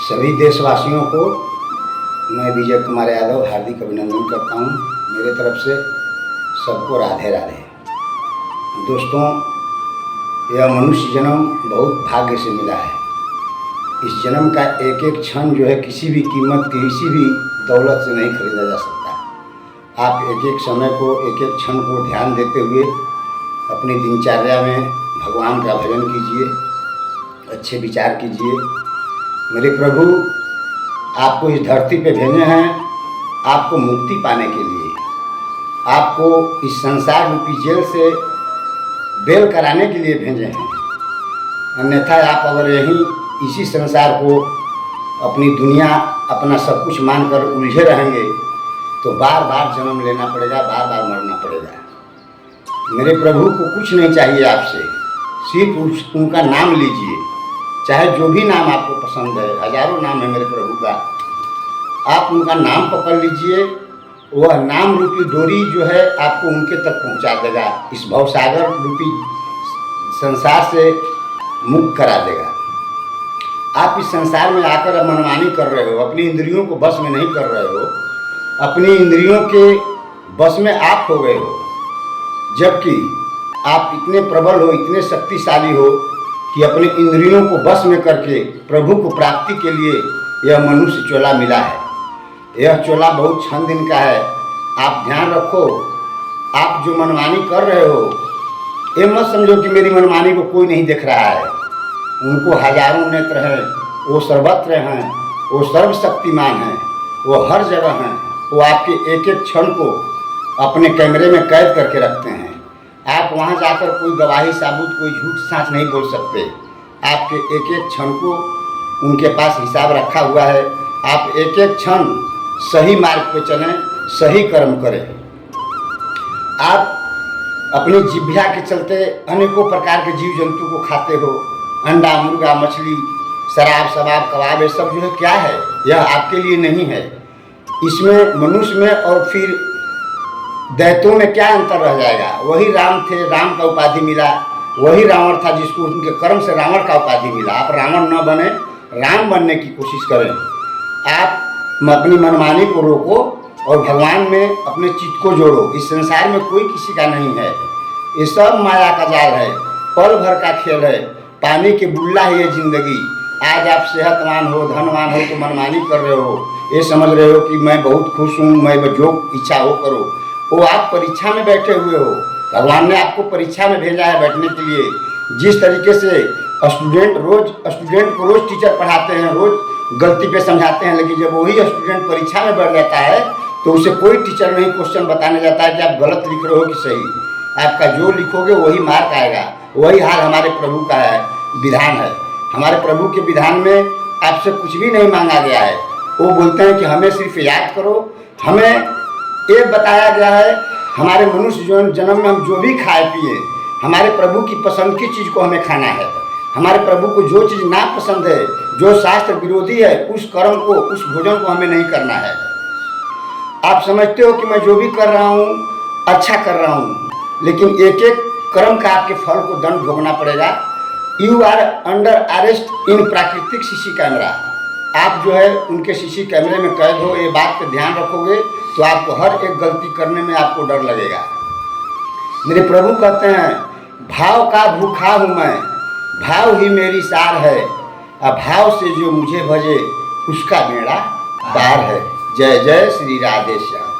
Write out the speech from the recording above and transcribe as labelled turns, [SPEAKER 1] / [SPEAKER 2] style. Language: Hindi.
[SPEAKER 1] सभी देशवासियों को मैं विजय कुमार यादव हार्दिक अभिनंदन करता हूँ। मेरे तरफ से सबको राधे राधे। दोस्तों, यह मनुष्य जन्म बहुत भाग्य से मिला है। इस जन्म का एक एक क्षण जो है किसी भी कीमत, किसी भी दौलत से नहीं खरीदा जा सकता। आप एक एक समय को, एक एक क्षण को ध्यान देते हुए अपनी दिनचर्या में भगवान का भजन कीजिए, अच्छे विचार कीजिए। मेरे प्रभु आपको इस धरती पे भेजे हैं आपको मुक्ति पाने के लिए, आपको इस संसार रूपी जेल से बेल कराने के लिए भेजे हैं। अन्यथा आप अगर यहीं इसी संसार को अपनी दुनिया, अपना सब कुछ मानकर उलझे रहेंगे तो बार बार जन्म लेना पड़ेगा, बार बार मरना पड़ेगा। मेरे प्रभु को कुछ नहीं चाहिए आपसे, सिर्फ उनका नाम लीजिए, चाहे जो भी नाम आपको पसंद है। हजारों नाम है मेरे प्रभु का, आप उनका नाम पकड़ लीजिए। वह नाम रूपी डोरी जो है आपको उनके तक पहुंचा देगा, इस भवसागर रूपी संसार से मुक्त करा देगा। आप इस संसार में आकर मनमानी कर रहे हो, अपनी इंद्रियों को बस में नहीं कर रहे हो, अपनी इंद्रियों के बस में आप हो गए हो। जबकि आप इतने प्रबल हो, इतने शक्तिशाली हो कि अपने इंद्रियों को बस में करके प्रभु को प्राप्ति के लिए यह मनुष्य चोला मिला है। यह चोला बहुत क्षण दिन का है। आप ध्यान रखो, आप जो मनमानी कर रहे हो, ये मत समझो कि मेरी मनमानी को कोई नहीं देख रहा है। उनको हजारों नेत्र हैं, वो सर्वत्र हैं, वो सर्वशक्तिमान हैं, वो हर जगह हैं। वो आपके एक एक क्षण को अपने कैमरे में कैद करके रखते हैं। आप वहाँ जाकर कोई गवाही साबुत, कोई झूठ साँच नहीं बोल सकते। आपके एक एक क्षण को उनके पास हिसाब रखा हुआ है। आप एक एक क्षण सही मार्ग पे चलें, सही कर्म करें। आप अपनी जिह्वा के चलते अनेकों प्रकार के जीव जंतु को खाते हो, अंडा, मुर्गा, मछली, शराब, शबाब, कबाब, ये सब जो है क्या है? यह आपके लिए नहीं है। इसमें मनुष्य में और फिर दैत्यों में क्या अंतर रह जाएगा? वही राम थे, राम का उपाधि मिला। वही रावण था जिसको उनके कर्म से रावण का उपाधि मिला। आप रावण न बने, राम बनने की कोशिश करें। आप अपनी मनमानी को रोको और भगवान में अपने चित्त को जोड़ो। इस संसार में कोई किसी का नहीं है, ये सब माया का जाल है, पल भर का खेल है, पानी के बुल्ला है ये जिंदगी। आज आप सेहतवान हो, धनवान हो तो मनमानी कर रहे हो, ये समझ रहे हो कि मैं बहुत खुश हूँ, मैं जो इच्छा हो करो। वो आप परीक्षा में बैठे हुए हो। भगवान ने आपको परीक्षा में भेजा है बैठने के लिए। जिस तरीके से स्टूडेंट को रोज टीचर पढ़ाते हैं, रोज गलती पे समझाते हैं, लेकिन जब वही स्टूडेंट परीक्षा में बैठ जाता है तो उसे कोई टीचर नहीं क्वेश्चन बताने जाता है कि आप गलत लिख रहे हो कि सही। आपका जो लिखोगे वही मार्क आएगा। वही हाल हमारे प्रभु का है, विधान है। हमारे प्रभु के विधान में आपसे कुछ भी नहीं मांगा गया है। वो बोलते हैं कि हमें सिर्फ याद करो। हमें ये बताया गया है, हमारे मनुष्य जन्म में हम जो भी खाए पिए, हमारे प्रभु की पसंद की चीज़ को हमें खाना है। हमारे प्रभु को जो चीज़ ना पसंद है, जो शास्त्र विरोधी है, उस कर्म को, उस भोजन को हमें नहीं करना है। आप समझते हो कि मैं जो भी कर रहा हूँ अच्छा कर रहा हूँ, लेकिन एक एक कर्म का आपके फल को दंड भोगना पड़ेगा। यू आर अंडर अरेस्ट इन प्राकृतिक सीसी कैमरा। आप जो है उनके सीसी कैमरे में कैद हो। ये बात पे ध्यान रखोगे तो आपको हर एक गलती करने में आपको डर लगेगा। मेरे प्रभु कहते हैं, भाव का भूखा हूँ मैं, भाव ही मेरी सार है, अभाव से जो मुझे भजे उसका बेड़ा पार है। जय जय श्री राधे श्याम।